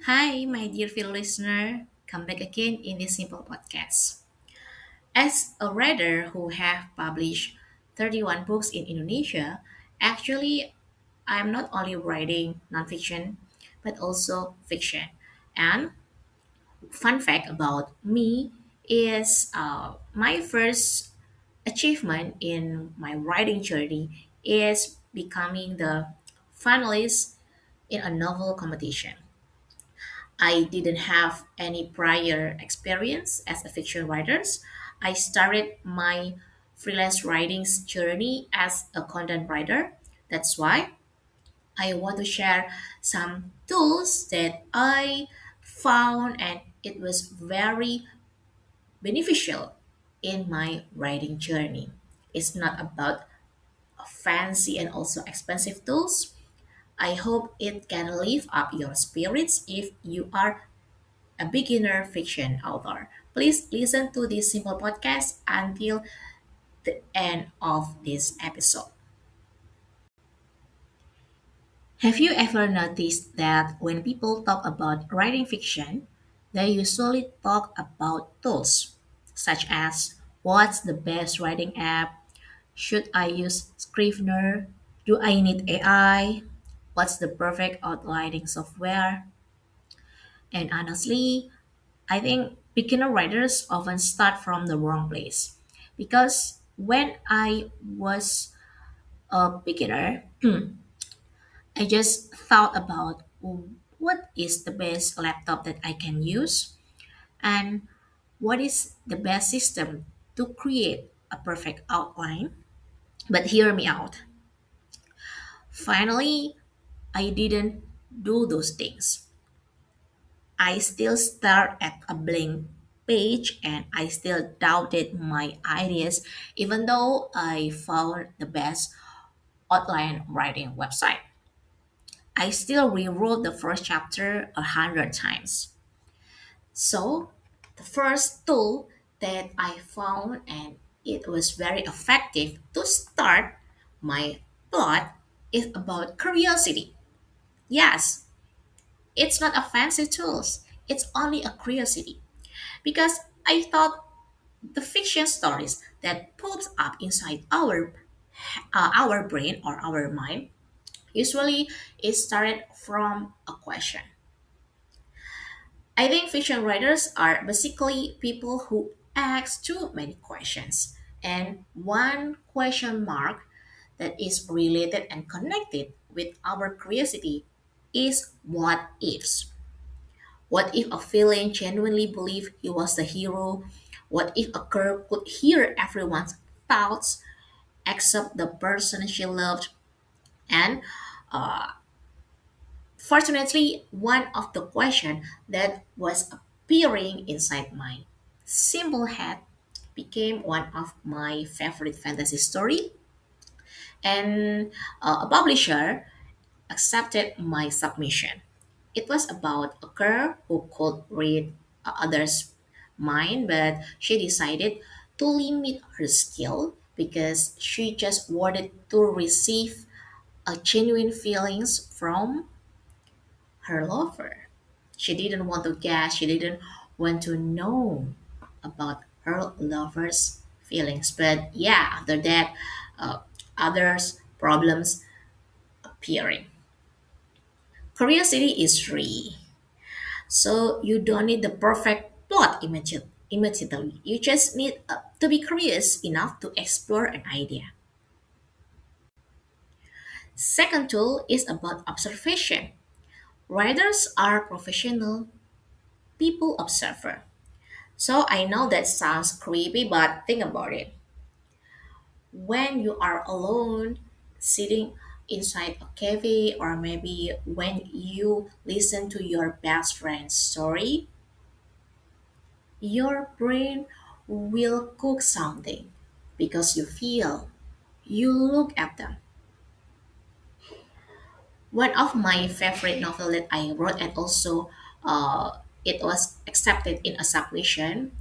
Hi, my dear fellow listener. Come back again in this simple podcast. As a writer who have published 31 books in Indonesia, actually, I'm not only writing nonfiction, but also fiction. And fun fact about me is my first achievement in my writing journey is becoming the finalist in a novel competition. I didn't have any prior experience as a fiction writer. I started my freelance writing journey as a content writer. That's why I want to share some tools that I found and it was very beneficial in my writing journey. It's not about fancy and also expensive tools. I hope it can lift up your spirits if you are a beginner fiction author. Please listen to this simple podcast until the end of this episode. Have you ever noticed that when people talk about writing fiction, they usually talk about tools, such as what's the best writing app? Should I use Scrivener? Do I need AI? What's the perfect outlining software? And honestly, I think beginner writers often start from the wrong place because when I was a beginner, I just thought about what is the best laptop that I can use and what is the best system to create a perfect outline. But hear me out. Finally, I didn't do those things. I still start at a blank page and I still doubted my ideas, even though I found the best outline writing website. I still rewrote the first chapter 100 times. So, the first tool that I found and it was very effective to start my plot is about curiosity. Yes, it's not a fancy tool. It's only a curiosity. Because I thought the fiction stories that pops up inside our brain or our mind usually it started from a question. I think fiction writers are basically people who ask too many questions, and one question mark that is related and connected with our curiosity is what ifs. What if a villain genuinely believed he was the hero? What if a girl could hear everyone's thoughts except the person she loved? And fortunately, one of the questions that was appearing inside my simple head became one of my favorite fantasy story. And a publisher accepted my submission. It was about a girl who could read others' mind, but she decided to limit her skill because she just wanted to receive a genuine feelings from her lover. She didn't want to guess, she didn't want to know about her lover's feelings. But yeah, after that, uh, others' problems appearing. Curiosity is free. So you don't need the perfect plot immediately. You just need to be curious enough to explore an idea. Second tool is about observation. Writers are professional people observer. So I know that sounds creepy, but think about it. When you are alone, sitting inside a cafe, or maybe when you listen to your best friend's story, your brain will cook something because you feel, you look at them. One of my favorite novel that I wrote and also it was accepted in a submission.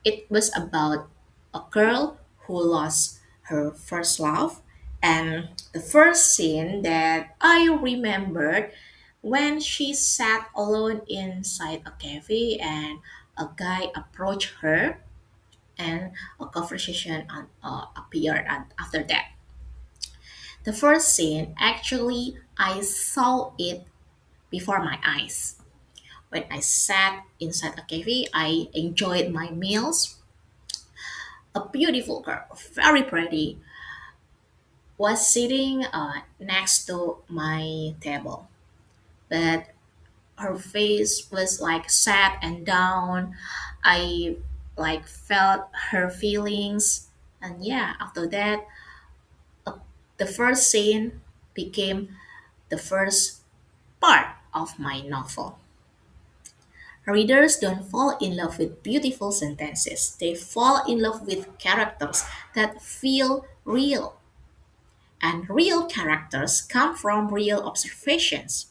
It was about a girl who lost her first love, and the first scene that I remembered when she sat alone inside a cafe and a guy approached her and a conversation appeared after that. The first scene, actually, I saw it before my eyes. When I sat inside a cafe, I enjoyed my meals. A beautiful girl, very pretty, was sitting next to my table. But her face was like sad and down. I like felt her feelings. And yeah, after that, uh, the first scene became the first part of my novel. Readers don't fall in love with beautiful sentences. They fall in love with characters that feel real. And real characters come from real observations.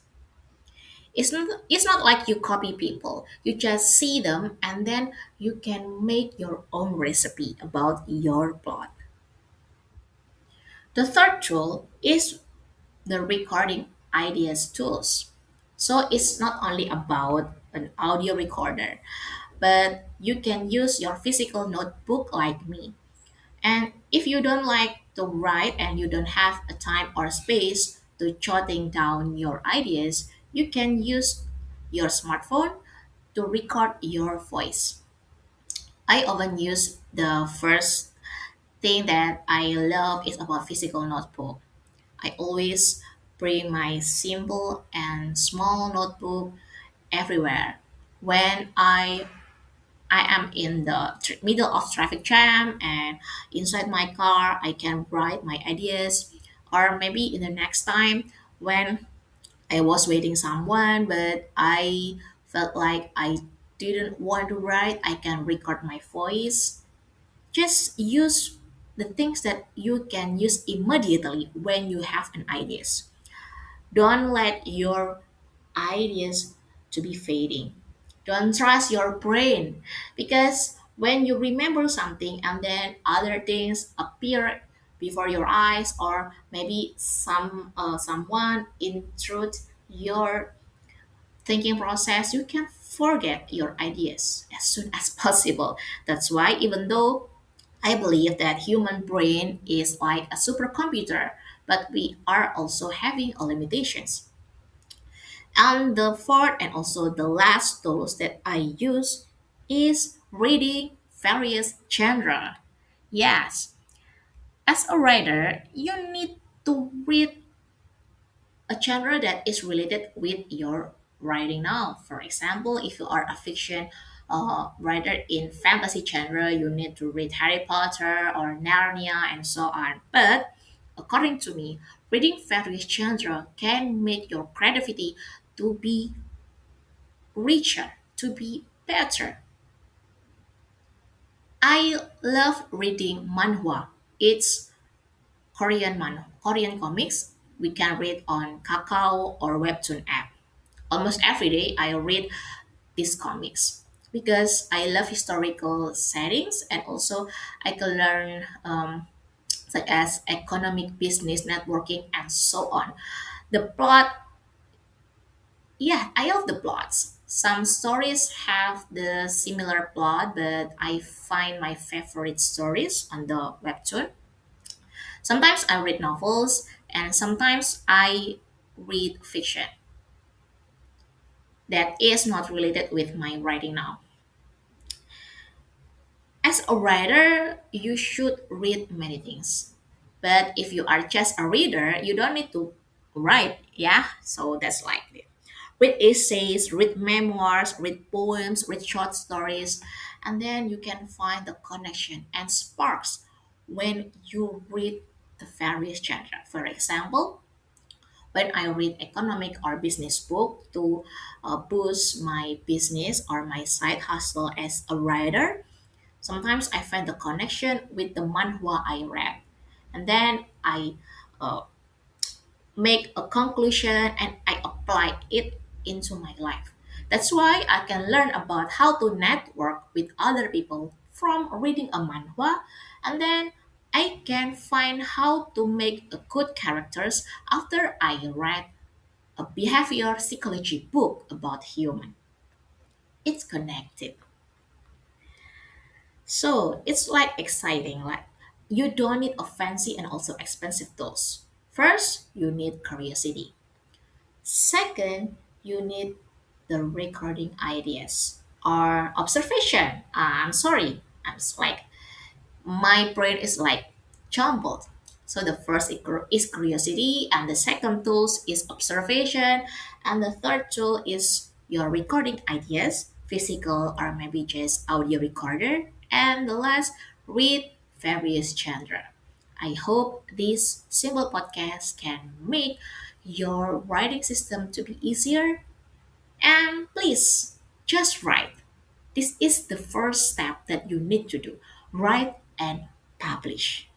It's not like you copy people. You just see them and then you can make your own recipe about your plot. The third tool is the recording ideas tools. So it's not only about an audio recorder, but you can use your physical notebook like me. And if you don't like to write and you don't have a time or space to jotting down your ideas, you can use your smartphone to record your voice. I often use the first thing that I love is about physical notebook. I always bring my simple and small notebook everywhere. When I am in the middle of traffic jam and inside my car, I can write my ideas. Or maybe in the next time when I was waiting someone, but I felt like I didn't want to write, I can record my voice. Just use the things that you can use immediately when you have an ideas. Don't let your ideas to be fading. Don't trust your brain because when you remember something and then other things appear before your eyes or maybe someone intrude your thinking process, you can forget your ideas as soon as possible. That's why even though I believe that human brain is like a supercomputer, but we are also having a limitations. And the fourth and also the last tools that I use is reading various genre. Yes, as a writer, you need to read a genre that is related with your writing now. For example, if you are a fiction writer in fantasy genre, you need to read Harry Potter or Narnia and so on. But according to me, reading various genre can make your creativity to be richer, to be better. I love reading manhwa. It's Korean comics. We can read on Kakao or Webtoon app. Almost every day I read these comics because I love historical settings and also I can learn such as economic, business, networking, and so on. The plot, yeah, I love the plots. Some stories have the similar plot, but I find my favorite stories on the webtoon. Sometimes I read novels, and sometimes I read fiction that is not related with my writing now. As a writer, you should read many things. But if you are just a reader, you don't need to write. Yeah, so that's like it. Read essays, read memoirs, read poems, read short stories, and then you can find the connection and sparks when you read the various genre. For example, when I read economic or business book to boost my business or my side hustle as a writer, sometimes I find the connection with the manhwa I read, and then I uh, make a conclusion and I apply it into my life. That's why I can learn about how to network with other people from reading a manhwa, and then I can find how to make a good characters after I read a behavior psychology book about human. It's connected. So it's like exciting. Like you don't need a fancy and also expensive tools. First, you need curiosity. Second, you need the recording ideas or observation. I'm sorry. Like my brain is like jumbled. So the first is curiosity, and the second tool is observation, and the third tool is your recording ideas, physical or maybe just audio recorder, and the last, read various genre. I hope this simple podcast can make your writing system to be easier. And please, just write. This is the first step that you need to do. Write and publish.